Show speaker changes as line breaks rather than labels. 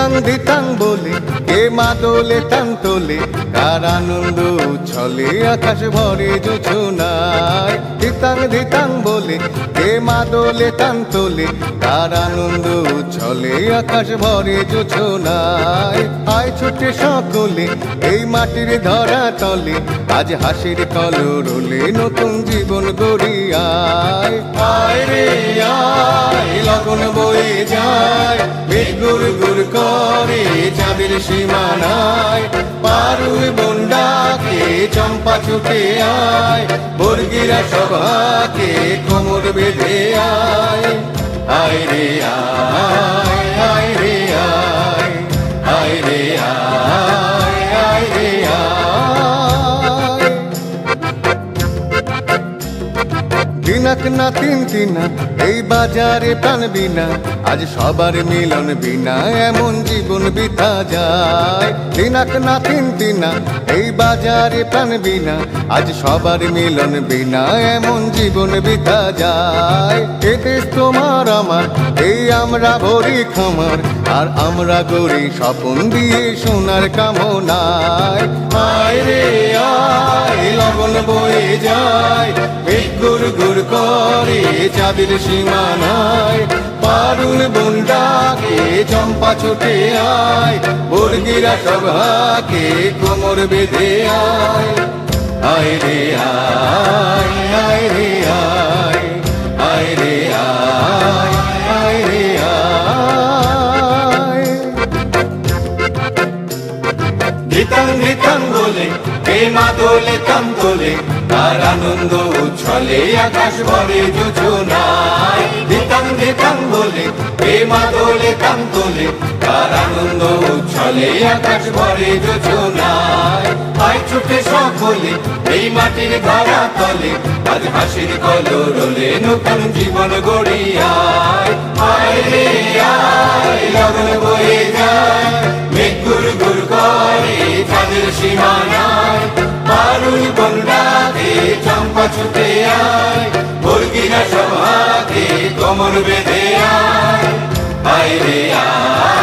ধিতাং ধিতাং বলে কে মাদলে টান তোলে, কার আনন্দ উচ্ছলে আকাশ ভরে জোছনায়। ধিতাং ধিতাং বলে কে মাদলে টান তোলে, কার আনন্দ উচ্ছলে আকাশ ভরে জোছনায়। আয় ছুটে সকলে এই মাটির ধরা তলে, আজ হাসির কলরলে নতুন জীবন গড়ি আয়। আয় রে আয়, লগন বয়ে যায়, মেঘ গুড় গুড় করে চাঁদের সীমানায়। পারুই বন্ডাকে চম্পা ছুটে আয়, বর্গিরা সভাকে কোমর বেঁধে আয়। আয় রে আয়, আয় রে আয়, আয় রে আয়, আয় রে আয়। দিনাক না তিন তিনা এই বাজারে প্রাণ বিনা, আজ সবার মিলন বিনা এমন জীবন বিতা যায়। দিনাক না তিন তিনা এই বাজারে প্রাণ বিনা, আজ সবার মিলন বিনা এমন জীবন বিতা যায়। এ দেশ তোমার আমার, এই আমরা ভরি খামার, আর আমরা গড়ি স্বপন দিয়ে সোনার কামনায়। আয় রে আয়, লগন বয়ে যায়, মেঘ গুড় গুড় করে চাঁদের সীমানায়। পারুল বন্ডাকে চম্পা ছুটে আয়, বর্গিরা সভাকে কোমর বেঁধে আয়। আয় রে আয়, আয় রে আয়, আয় রে আয়, আয় রে আয়। ধিতাং ধিতাং বলে কে মাদলে টান তোলে, তার আনন্দ উচ্ছলে আকাশ ভরে জোছনায়। ধিতাং ধিতাং বলে কে মাদলে টান তোলে, তার আনন্দ উচ্ছলে আকাশ ভরে জোছনায়। আয় ছুটে সকলে এই মাটির ধরা তলে, আজ হাসির কলরলে নতুন জীবন গড়ি আয়। আয় রে আয়, লগন বয়ে যায়, মেঘ গুড় গুড় করে চাঁদের সীমানায়। পারুল বন্ডাকে চম্পা ছুটে আয়, বর্গিরা সভাকে কোমর বেঁধে আয়। আয় রে আয়।